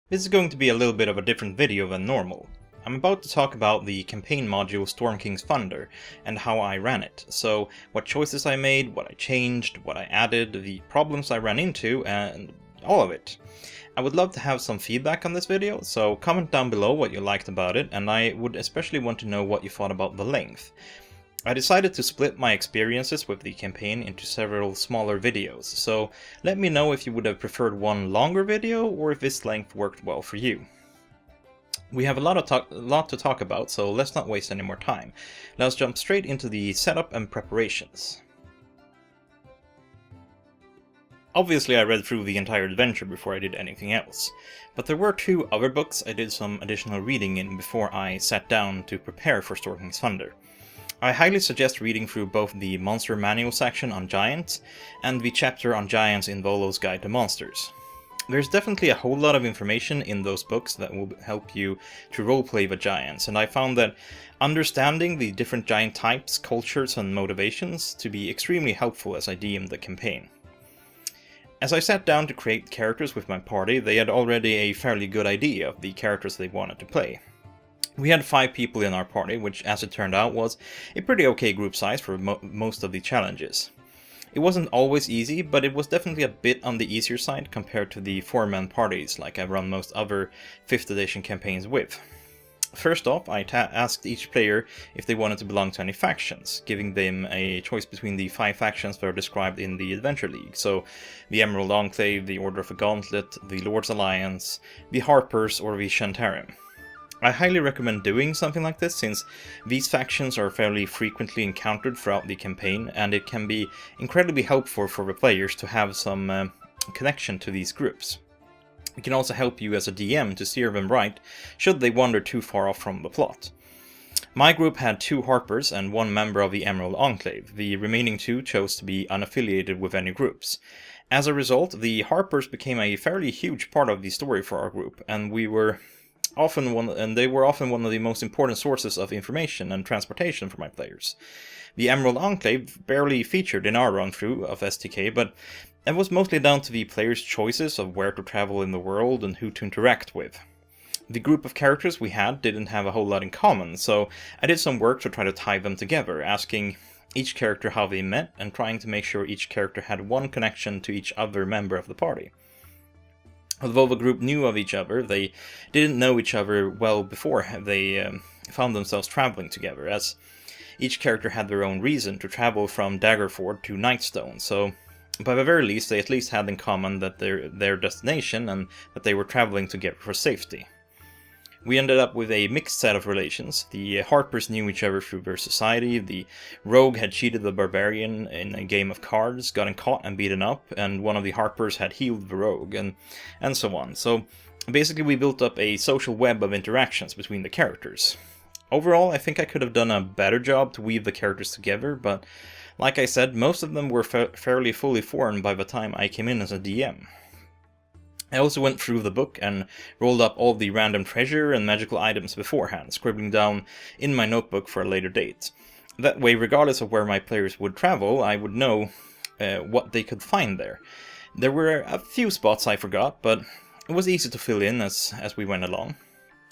This is going to be a little bit of a different video than normal. I'm about to talk about the campaign module Storm King's Thunder and how I ran it. So what choices I made, what I changed, what I added, the problems I ran into, and all of it. I would love to have some feedback on this video, so comment down below what you liked about it, and I would especially want to know what you thought about the length. I decided to split my experiences with the campaign into several smaller videos, so let me know if you would have preferred one longer video or if this length worked well for you. We have a lot to talk about, so let's not waste any more time. Let's jump straight into the setup and preparations. Obviously I read through the entire adventure before I did anything else, but there were two other books I did some additional reading in before I sat down to prepare for Storm King's Thunder. I highly suggest reading through both the Monster Manual section on Giants and the chapter on Giants in Volo's Guide to Monsters. There's definitely a whole lot of information in those books that will help you to roleplay the Giants, and I found that understanding the different Giant types, cultures, and motivations to be extremely helpful as I DM'd the campaign. As I sat down to create characters with my party, they had already a fairly good idea of the characters they wanted to play. We had 5 people in our party, which as it turned out was a pretty okay group size for most of the challenges. It wasn't always easy, but it was definitely a bit on the easier side compared to the 4-man parties like I run most other 5th edition campaigns with. First off, I asked each player if they wanted to belong to any factions, giving them a choice between the 5 factions that are described in the Adventure League, so the Emerald Enclave, the Order of the Gauntlet, the Lord's Alliance, the Harpers, or the Shantarim. I highly recommend doing something like this, since these factions are fairly frequently encountered throughout the campaign, and it can be incredibly helpful for the players to have some connection to these groups. It can also help you as a DM to steer them right, should they wander too far off from the plot. My group had 2 Harpers and 1 member of the Emerald Enclave. The remaining 2 chose to be unaffiliated with any groups. As a result, the Harpers became a fairly huge part of the story for our group, and they were often one of the most important sources of information and transportation for my players. The Emerald Enclave barely featured in our run-through of STK, but that was mostly down to the players' choices of where to travel in the world and who to interact with. The group of characters we had didn't have a whole lot in common, so I did some work to try to tie them together, asking each character how they met and trying to make sure each character had one connection to each other member of the party. Although the group knew of each other, they didn't know each other well before they found themselves traveling together, as each character had their own reason to travel from Daggerford to Nightstone, so by the very least they at least had in common that their destination and that they were traveling together for safety. We ended up with a mixed set of relations. The Harpers knew each other through their society, the rogue had cheated the barbarian in a game of cards, gotten caught and beaten up, and one of the Harpers had healed the rogue, and so on. So basically we built up a social web of interactions between the characters. Overall, I think I could have done a better job to weave the characters together, but like I said, most of them were fairly fully formed by the time I came in as a DM. I also went through the book and rolled up all the random treasure and magical items beforehand, scribbling down in my notebook for a later date. That way, regardless of where my players would travel, I would know what they could find there. There were a few spots I forgot, but it was easy to fill in as we went along.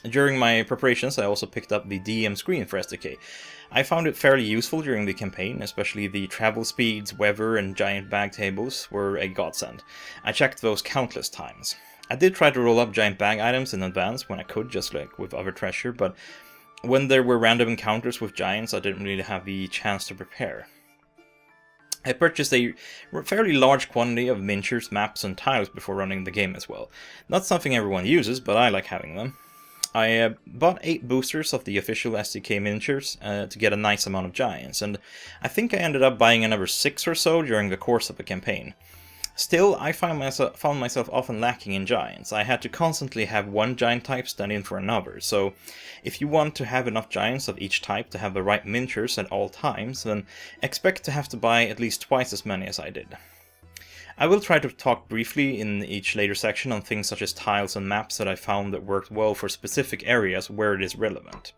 During my preparations, I also picked up the DM screen for SDK. I found it fairly useful during the campaign, especially the travel speeds, weather, and giant bag tables were a godsend. I checked those countless times. I did try to roll up giant bag items in advance when I could, just like with other treasure, but when there were random encounters with giants, I didn't really have the chance to prepare. I purchased a fairly large quantity of miniatures, maps, and tiles before running the game as well. Not something everyone uses, but I like having them. I bought 8 boosters of the official SDK miniatures to get a nice amount of giants, and I think I ended up buying another 6 or so during the course of the campaign. Still, I found myself often lacking in giants. I had to constantly have one giant type stand in for another, so if you want to have enough giants of each type to have the right miniatures at all times, then expect to have to buy at least twice as many as I did. I will try to talk briefly in each later section on things such as tiles and maps that I found that worked well for specific areas where it is relevant.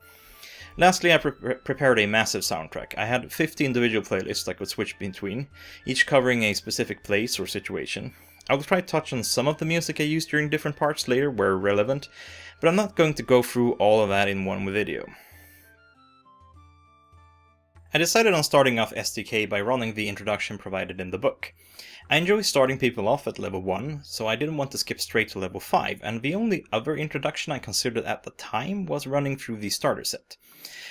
Lastly, I prepared a massive soundtrack. I had 50 individual playlists I could switch between, each covering a specific place or situation. I will try to touch on some of the music I used during different parts later where relevant, but I'm not going to go through all of that in one video. I decided on starting off SDK by running the introduction provided in the book. I enjoy starting people off at level 1, so I didn't want to skip straight to level 5, and the only other introduction I considered at the time was running through the starter set.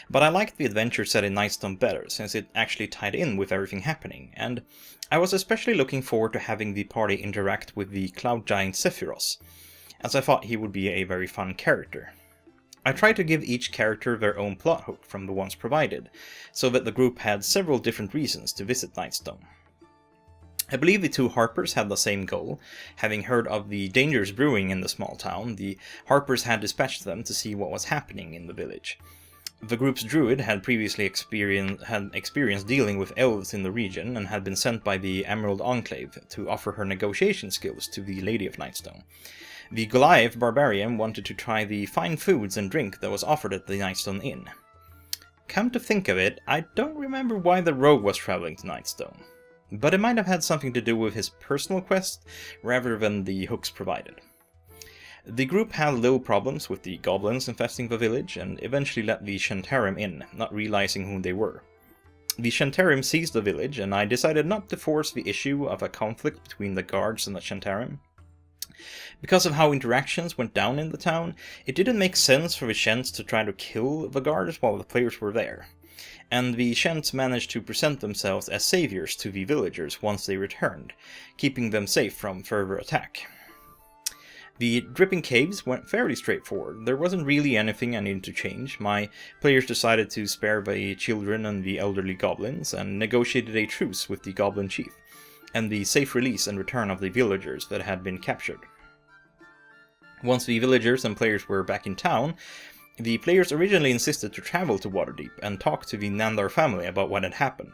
But I liked the adventure set in Nightstone better, since it actually tied in with everything happening, and I was especially looking forward to having the party interact with the cloud giant Sephiroth, as I thought he would be a very fun character. I tried to give each character their own plot hook from the ones provided, so that the group had several different reasons to visit Nightstone. I believe the two Harpers had the same goal. Having heard of the dangers brewing in the small town, the Harpers had dispatched them to see what was happening in the village. The group's druid had previously experienced dealing with elves in the region and had been sent by the Emerald Enclave to offer her negotiation skills to the Lady of Nightstone. The Goliath barbarian wanted to try the fine foods and drink that was offered at the Nightstone Inn. Come to think of it, I don't remember why the rogue was traveling to Nightstone, but it might have had something to do with his personal quest rather than the hooks provided. The group had little problems with the goblins infesting the village and eventually let the Shantarim in, not realizing who they were. The Shantarim seized the village, and I decided not to force the issue of a conflict between the guards and the Shantarim. Because of how interactions went down in the town, it didn't make sense for the Shents to try to kill the guards while the players were there, and the Shents managed to present themselves as saviors to the villagers once they returned, keeping them safe from further attack. The Dripping Caves went fairly straightforward. There wasn't really anything I needed to change. My players decided to spare the children and the elderly goblins, and negotiated a truce with the Goblin Chief, and the safe release and return of the villagers that had been captured. Once the villagers and players were back in town, the players originally insisted to travel to Waterdeep and talk to the Nandar family about what had happened.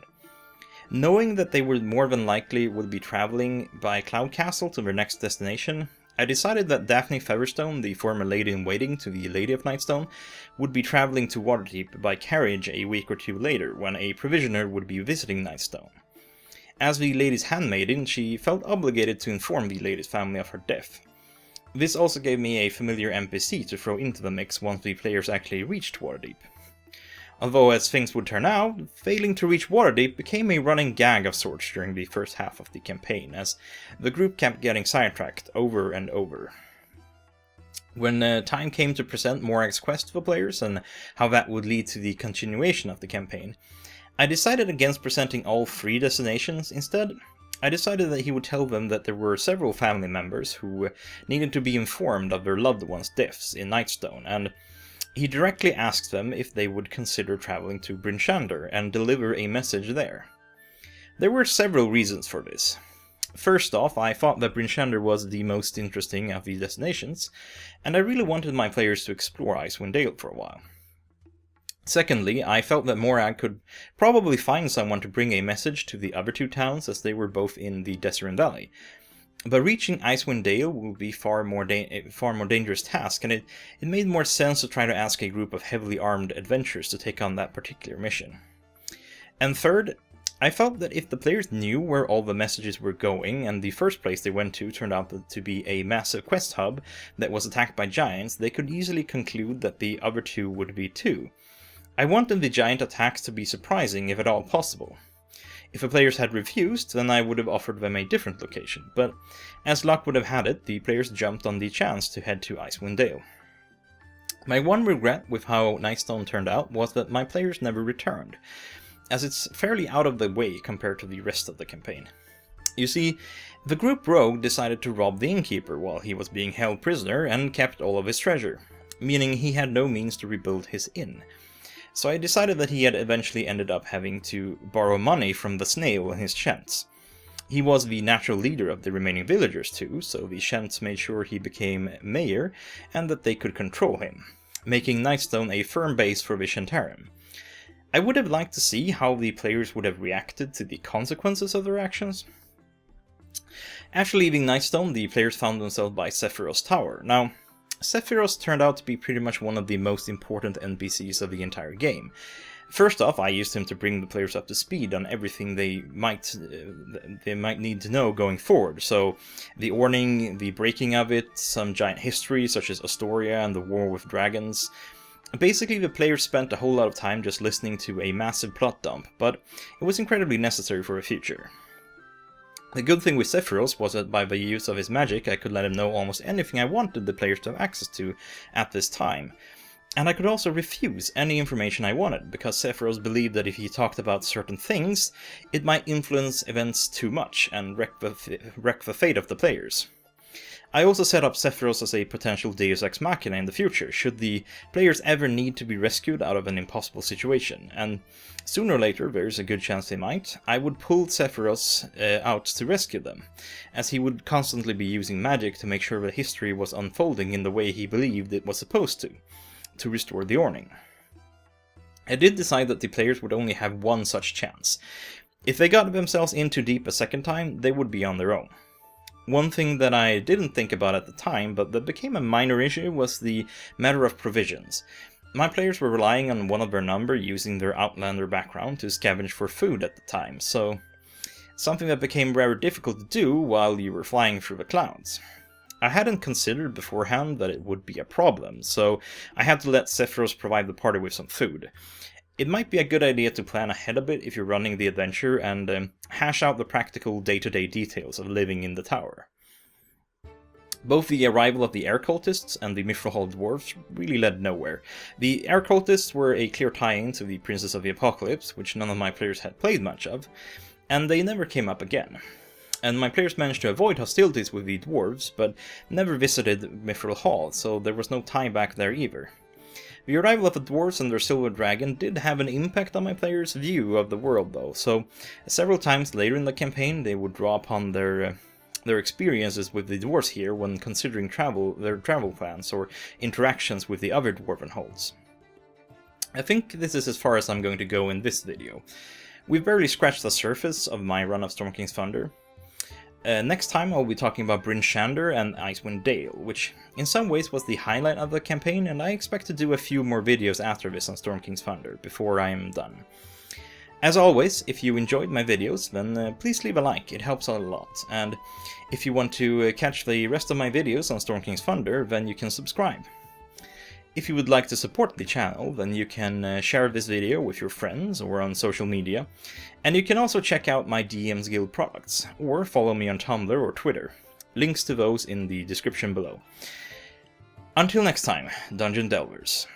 Knowing that they would more than likely would be traveling by Cloud Castle to their next destination, I decided that Daphne Featherstone, the former lady-in-waiting to the Lady of Nightstone, would be traveling to Waterdeep by carriage a week or two later, when a provisioner would be visiting Nightstone. As the lady's handmaiden, she felt obligated to inform the lady's family of her death. This also gave me a familiar NPC to throw into the mix once the players actually reached Waterdeep. Although, as things would turn out, failing to reach Waterdeep became a running gag of sorts during the first half of the campaign, as the group kept getting sidetracked over and over. When time came to present Morag's quest to the players and how that would lead to the continuation of the campaign, I decided against presenting all 3 destinations. Instead, I decided that he would tell them that there were several family members who needed to be informed of their loved ones' deaths in Nightstone, and he directly asked them if they would consider traveling to Bryn Shander and deliver a message there. There were several reasons for this. First off, I thought that Bryn Shander was the most interesting of the destinations, and I really wanted my players to explore Icewind Dale for a while. Secondly, I felt that Morag could probably find someone to bring a message to the other 2 towns, as they were both in the Desert Valley. But reaching Icewind Dale would be a far more dangerous task, and it made more sense to try to ask a group of heavily armed adventurers to take on that particular mission. And third, I felt that if the players knew where all the messages were going, and the first place they went to turned out to be a massive quest hub that was attacked by giants, they could easily conclude that the other 2 would be too. I wanted the giant attacks to be surprising, if at all possible. If the players had refused, then I would have offered them a different location, but as luck would have had it, the players jumped on the chance to head to Icewind Dale. My one regret with how Nightstone turned out was that my players never returned, as it's fairly out of the way compared to the rest of the campaign. You see, the group rogue decided to rob the innkeeper while he was being held prisoner and kept all of his treasure, meaning he had no means to rebuild his inn. So I decided that he had eventually ended up having to borrow money from the snail and his Shents. He was the natural leader of the remaining villagers too, so the Shents made sure he became mayor and that they could control him, making Nightstone a firm base for the Shantarim. I would have liked to see how the players would have reacted to the consequences of their actions. After leaving Nightstone, the players found themselves by Sephiroth's tower. Now, Sephiroth turned out to be pretty much one of the most important NPCs of the entire game. First off, I used him to bring the players up to speed on everything they might need to know going forward. So, the Orning, the breaking of it, some giant history such as Astoria and the War with Dragons. Basically, the players spent a whole lot of time just listening to a massive plot dump, but it was incredibly necessary for the future. The good thing with Sephiroth was that by the use of his magic, I could let him know almost anything I wanted the players to have access to at this time. And I could also refuse any information I wanted, because Sephiroth believed that if he talked about certain things, it might influence events too much and wreck the fate of the players. I also set up Sephiroth as a potential Deus Ex Machina in the future, should the players ever need to be rescued out of an impossible situation, and sooner or later, there's a good chance they might, I would pull Sephiroth out to rescue them, as he would constantly be using magic to make sure that history was unfolding in the way he believed it was supposed to restore the Orning. I did decide that the players would only have one such chance. If they got themselves in too deep a second time, they would be on their own. One thing that I didn't think about at the time, but that became a minor issue, was the matter of provisions. My players were relying on one of their number using their Outlander background to scavenge for food at the time, so something that became rather difficult to do while you were flying through the clouds. I hadn't considered beforehand that it would be a problem, so I had to let Sephiroth provide the party with some food. It might be a good idea to plan ahead a bit if you're running the adventure and hash out the practical day-to-day details of living in the tower. Both the arrival of the air cultists and the Mifrohal dwarves really led nowhere. The air cultists were a clear tie-in to the Princess of the Apocalypse, which none of my players had played much of, and they never came up again. And my players managed to avoid hostilities with the dwarves, but never visited Mifrohal, so there was no tie back there either. The arrival of the dwarves and their silver dragon did have an impact on my players' view of the world though, so several times later in the campaign they would draw upon their experiences with the dwarves here when considering their travel plans or interactions with the other dwarven holds. I think this is as far as I'm going to go in this video. We've barely scratched the surface of my run of Storm King's Thunder. Next time I'll be talking about Bryn Shander and Icewind Dale, which in some ways was the highlight of the campaign, and I expect to do a few more videos after this on Storm King's Thunder, before I am done. As always, if you enjoyed my videos, then please leave a like, it helps out a lot, and if you want to catch the rest of my videos on Storm King's Thunder, then you can subscribe. If you would like to support the channel, then you can share this video with your friends or on social media, and you can also check out my DM's Guild products, or follow me on Tumblr or Twitter. Links to those in the description below. Until next time, Dungeon Delvers.